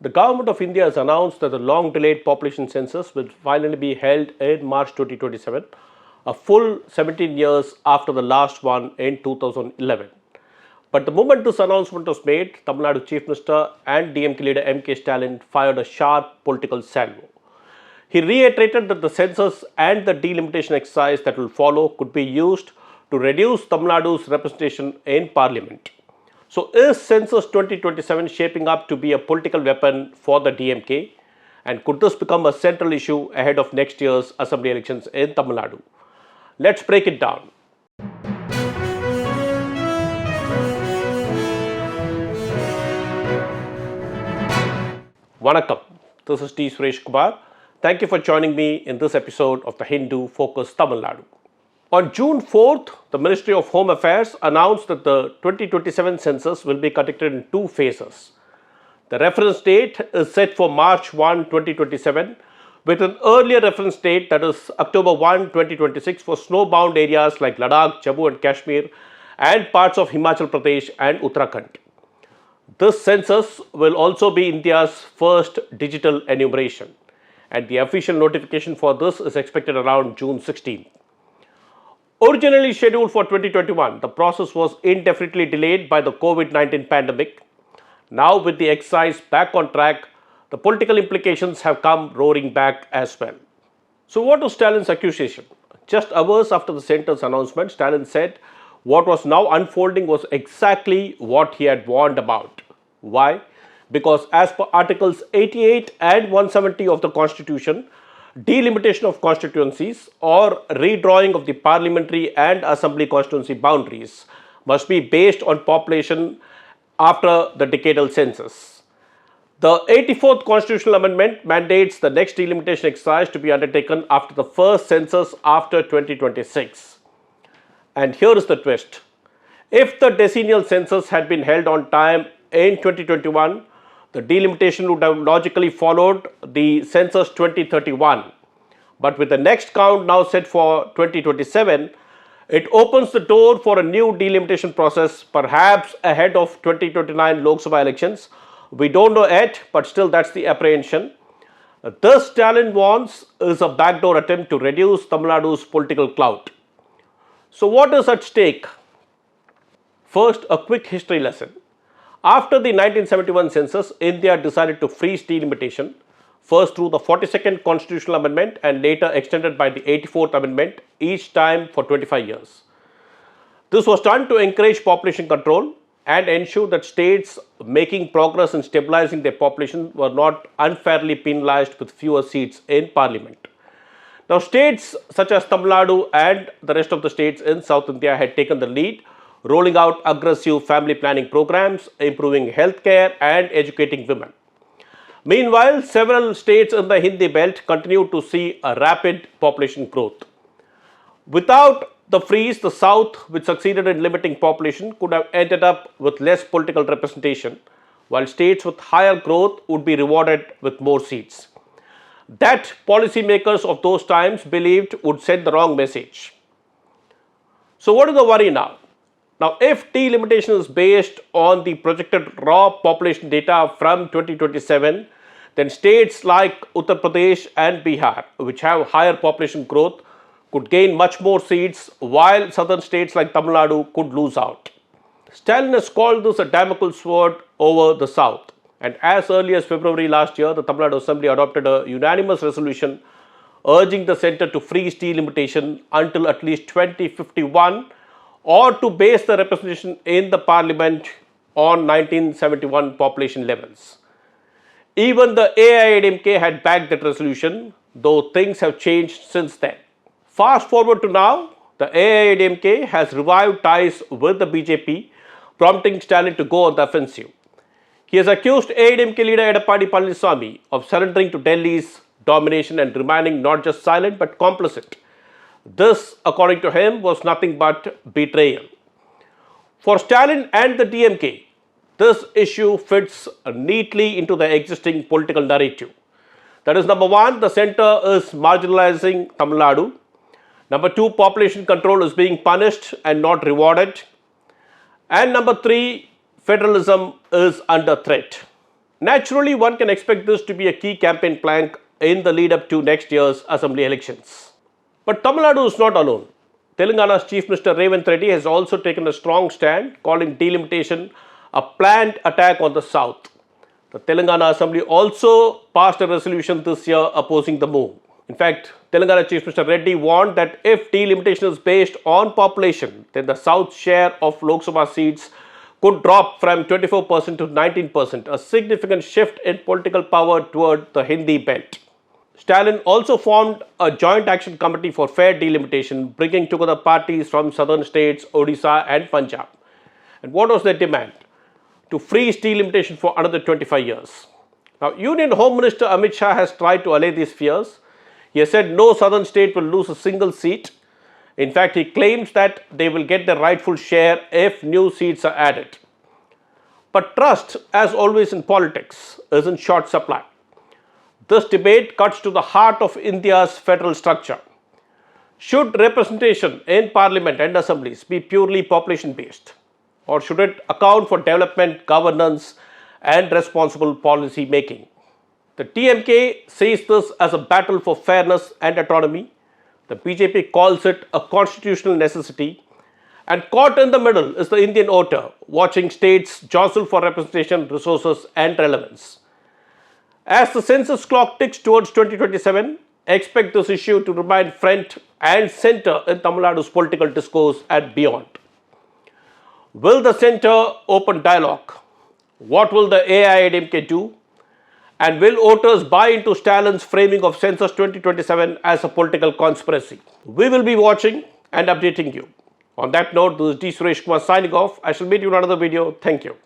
The government of India has announced that the long delayed population census will finally be held in March 2027, a full 17 years after the last one in 2011. But the moment this announcement was made, Tamil Nadu Chief Minister and DMK leader M.K. Stalin fired a sharp political salvo. He reiterated that the census and the delimitation exercise that will follow could be used to reduce Tamil Nadu's representation in parliament. So, is census 2027 shaping up to be a political weapon for the DMK? And could this become a central issue ahead of next year's assembly elections in Tamil Nadu? Let's break it down. Vanakkam, this is T. Suresh Kumar. Thank you for joining me in this episode of the Hindu Focus Tamil Nadu. On June 4th, the Ministry of Home Affairs announced that the 2027 census will be conducted in two phases. The reference date is set for March 1, 2027, with an earlier reference date, that is October 1, 2026, for snowbound areas like Ladakh, Jammu and Kashmir, and parts of Himachal Pradesh and Uttarakhand. This census will also be India's first digital enumeration, and the official notification for this is expected around June 16th. Originally scheduled for 2021, the process was indefinitely delayed by the COVID-19 pandemic. Now, with the exercise back on track, the political implications have come roaring back as well. So, what was Stalin's accusation? Just hours after the center's announcement, Stalin said what was now unfolding was exactly what he had warned about. Why? Because as per Articles 88 and 170 of the Constitution, delimitation of constituencies or redrawing of the parliamentary and assembly constituency boundaries must be based on population after the decadal census. The 84th Constitutional Amendment mandates the next delimitation exercise to be undertaken after the first census after 2026. And here is the twist. If the decennial census had been held on time in 2021, the delimitation would have logically followed the census 2031. But with the next count now set for 2027, it opens the door for a new delimitation process, perhaps ahead of 2029 Lok Sabha elections. We don't know yet, but still that's the apprehension. This Stalin warns is a backdoor attempt to reduce Tamil Nadu's political clout. So what is at stake? First, a quick history lesson. After the 1971 census, India decided to freeze delimitation, first through the 42nd Constitutional Amendment and later extended by the 84th Amendment, each time for 25 years. This was done to encourage population control and ensure that states making progress in stabilizing their population were not unfairly penalized with fewer seats in parliament. Now, states such as Tamil Nadu and the rest of the states in South India had taken the lead, rolling out aggressive family planning programs, improving healthcare and educating women. Meanwhile, several states in the Hindi belt continue to see a rapid population growth. Without the freeze, the South, which succeeded in limiting population, could have ended up with less political representation, while states with higher growth would be rewarded with more seats. That policymakers of those times believed would send the wrong message. So, what is the worry now? Now, if delimitation is based on the projected raw population data from 2027, then states like Uttar Pradesh and Bihar, which have higher population growth, could gain much more seats, while southern states like Tamil Nadu could lose out. Stalin has called this a Damocles sword over the south. And as early as February last year, the Tamil Nadu Assembly adopted a unanimous resolution urging the centre to freeze delimitation until at least 2051, or to base the representation in the parliament on 1971 population levels. Even the AIADMK had backed that resolution, though things have changed since then. Fast forward to now, the AIADMK has revived ties with the BJP, prompting Stalin to go on the offensive. He has accused AIADMK leader Edappadi Palaniswamy of surrendering to Delhi's domination and remaining not just silent but complicit. This, according to him, was nothing but betrayal. For Stalin and the DMK, this issue fits neatly into the existing political narrative. That is, number one, the centre is marginalizing Tamil Nadu. Number two, population control is being punished and not rewarded. And number three, federalism is under threat. Naturally, one can expect this to be a key campaign plank in the lead up to next year's assembly elections. But Tamil Nadu is not alone. Telangana's Chief Minister Revanth Reddy has also taken a strong stand, calling delimitation a planned attack on the south. The Telangana Assembly also passed a resolution this year opposing the move. In fact, Telangana Chief Minister Reddy warned that if delimitation is based on population, then the South's share of Lok Sabha seats could drop from 24% to 19%, a significant shift in political power toward the Hindi belt. Stalin also formed a joint action committee for fair delimitation, bringing together parties from southern states, Odisha and Punjab. And what was their demand? To freeze delimitation for another 25 years. Now, Union Home Minister Amit Shah has tried to allay these fears. He has said no southern state will lose a single seat. In fact, he claims that they will get their rightful share if new seats are added. But trust, as always in politics, is in short supply. This debate cuts to the heart of India's federal structure. Should representation in parliament and assemblies be purely population based? Or should it account for development, governance, and responsible policy making? The TMK sees this as a battle for fairness and autonomy. The BJP calls it a constitutional necessity. And caught in the middle is the Indian voter, watching states jostle for representation, resources, and relevance. As the census clock ticks towards 2027, expect this issue to remain front and center in Tamil Nadu's political discourse and beyond. Will the centre open dialogue? What will the AIADMK do? And will voters buy into Stalin's framing of Census 2027 as a political conspiracy? We will be watching and updating you. On that note, this is D. Suresh Kumar signing off. I shall meet you in another video. Thank you.